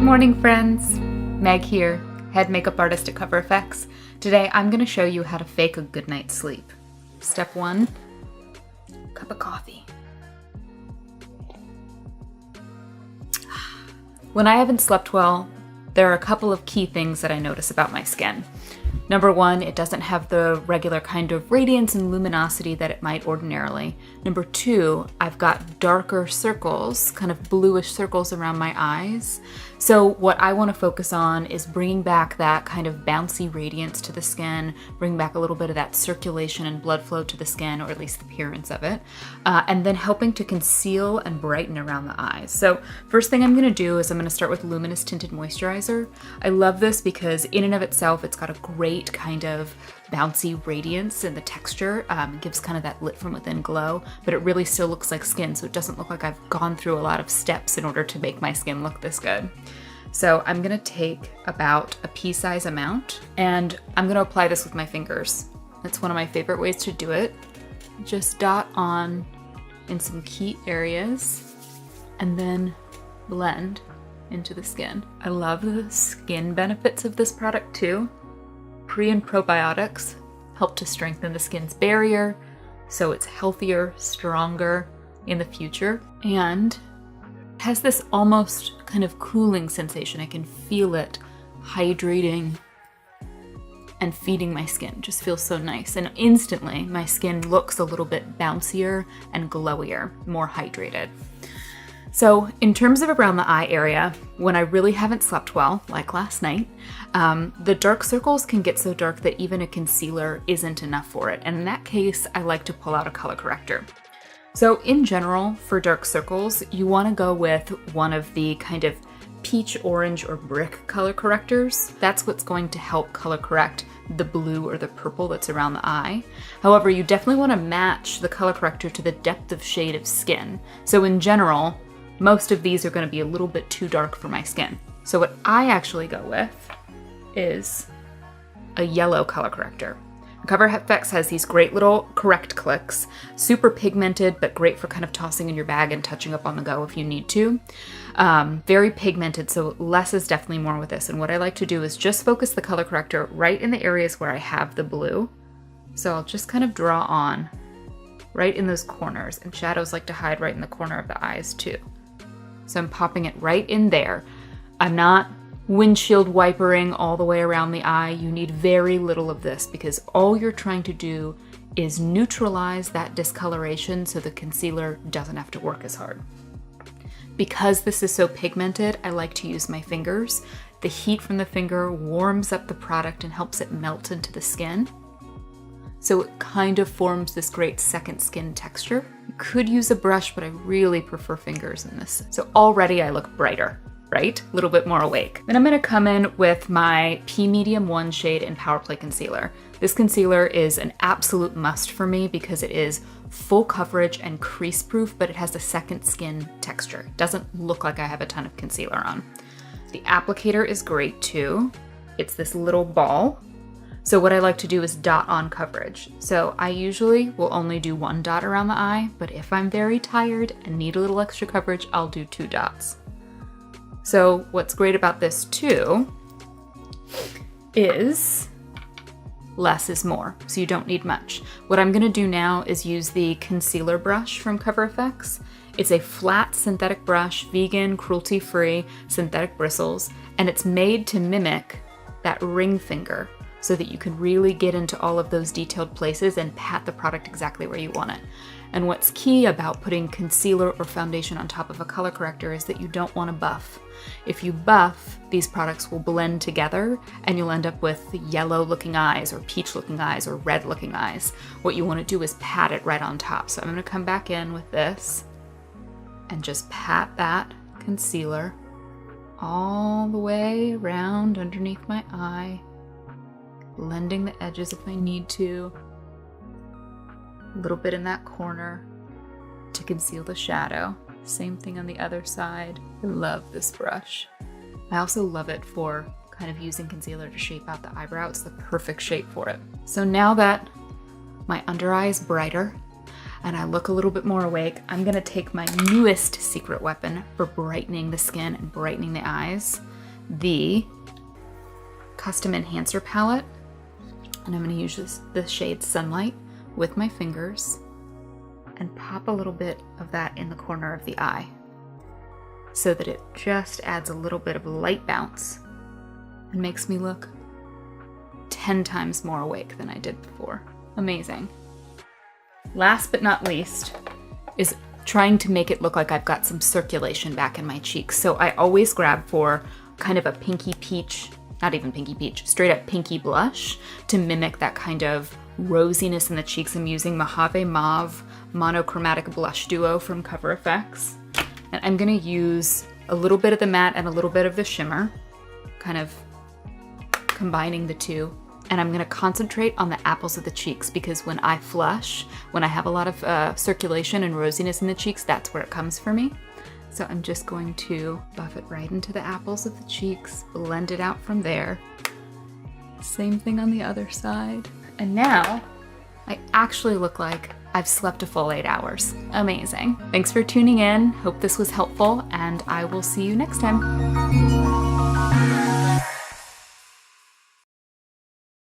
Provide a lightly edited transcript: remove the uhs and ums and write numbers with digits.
morning, friends. Meg here, head makeup artist at CoverFX. Today I'm going to show you how to fake a good night's sleep. Step 1, cup of coffee. When I haven't slept well, there are a couple of key things that I notice about my skin. Number 1, it doesn't have the regular kind of radiance and luminosity that it might ordinarily. Number 2, I've got darker circles, kind of bluish circles around my eyes. So what I want to focus on is bringing back that kind of bouncy radiance to the skin, bring back a little bit of that circulation and blood flow to the skin, or at least the appearance of it, and then helping to conceal and brighten around the eyes. So first thing I'm going to do is I'm going to start with Luminous Tinted Moisturizer. I love this because in and of itself, it's got a great kind of bouncy radiance in the texture. It gives kind of that lit from within glow, but it really still looks like skin, so it doesn't look like I've gone through a lot of steps in order to make my skin look this good. So I'm gonna take about a pea-size amount and I'm gonna apply this with my fingers. That's one of my favorite ways to do it. Just dot on in some key areas and then blend into the skin. I love the skin benefits of this product too. Pre and probiotics help to strengthen the skin's barrier so it's healthier, stronger in the future, and has this almost kind of cooling sensation. I can feel it hydrating and feeding my skin. Just feels so nice, and instantly my skin looks a little bit bouncier and glowier, more hydrated. So in terms of around the eye area, when I really haven't slept well, like last night, the dark circles can get so dark that even a concealer isn't enough for it. And in that case, I like to pull out a color corrector. So in general, for dark circles, you want to go with one of the kind of peach, orange, or brick color correctors. That's what's going to help color correct the blue or the purple that's around the eye. However, you definitely want to match the color corrector to the depth of shade of skin. So in general, most of these are going to be a little bit too dark for my skin. So what I actually go with is a yellow color corrector. CoverFX has these great little correct clicks, super pigmented, but great for kind of tossing in your bag and touching up on the go if you need to. Very pigmented, so less is definitely more with this. And what I like to do is just focus the color corrector right in the areas where I have the blue. So I'll just kind of draw on right in those corners, and shadows like to hide right in the corner of the eyes too. So I'm popping it right in there. I'm not windshield wipering all the way around the eye. You need very little of this because all you're trying to do is neutralize that discoloration so the concealer doesn't have to work as hard. Because this is so pigmented, I like to use my fingers. The heat from the finger warms up the product and helps it melt into the skin. So it kind of forms this great second skin texture. You could use a brush, but I really prefer fingers in this. So already I look brighter, right? A little bit more awake. Then I'm gonna come in with my P Medium 1 shade in Power Play Concealer. This concealer is an absolute must for me because it is full coverage and crease proof, but it has a second skin texture. It doesn't look like I have a ton of concealer on. The applicator is great too. It's this little ball. So what I like to do is dot on coverage. So I usually will only do 1 dot around the eye, but if I'm very tired and need a little extra coverage, I'll do 2 dots. So what's great about this too is less is more, so you don't need much. What I'm gonna do now is use the concealer brush from CoverFX. It's a flat synthetic brush, vegan, cruelty-free synthetic bristles, and it's made to mimic that ring finger, so that you can really get into all of those detailed places and pat the product exactly where you want it. And what's key about putting concealer or foundation on top of a color corrector is that you don't want to buff. If you buff, these products will blend together and you'll end up with yellow looking eyes or peach looking eyes or red looking eyes. What you want to do is pat it right on top. So I'm going to come back in with this and just pat that concealer all the way around underneath my eye, blending the edges if I need to, a little bit in that corner to conceal the shadow. Same thing on the other side. I love this brush. I also love it for kind of using concealer to shape out the eyebrow. It's the perfect shape for it. So now that my under eye is brighter, and I look a little bit more awake, I'm gonna take my newest secret weapon for brightening the skin and brightening the eyes, the Custom Enhancer palette, and I'm gonna use the shade Sunlight with my fingers and pop a little bit of that in the corner of the eye so that it just adds a little bit of light bounce and makes me look 10 times more awake than I did before. Amazing. Last but not least is trying to make it look like I've got some circulation back in my cheeks. So I always grab for kind of a pinky peach, not even pinky peach, straight up pinky blush to mimic that kind of rosiness in the cheeks. I'm using Mojave Mauve Monochromatic Blush Duo from CoverFX. And I'm gonna use a little bit of the matte and a little bit of the shimmer, kind of combining the two. And I'm gonna concentrate on the apples of the cheeks because when I flush, when I have a lot of circulation and rosiness in the cheeks, that's where it comes for me. So I'm just going to buff it right into the apples of the cheeks, blend it out from there. Same thing on the other side. And now I actually look like I've slept a full 8 hours. Amazing. Thanks for tuning in. Hope this was helpful, and I will see you next time.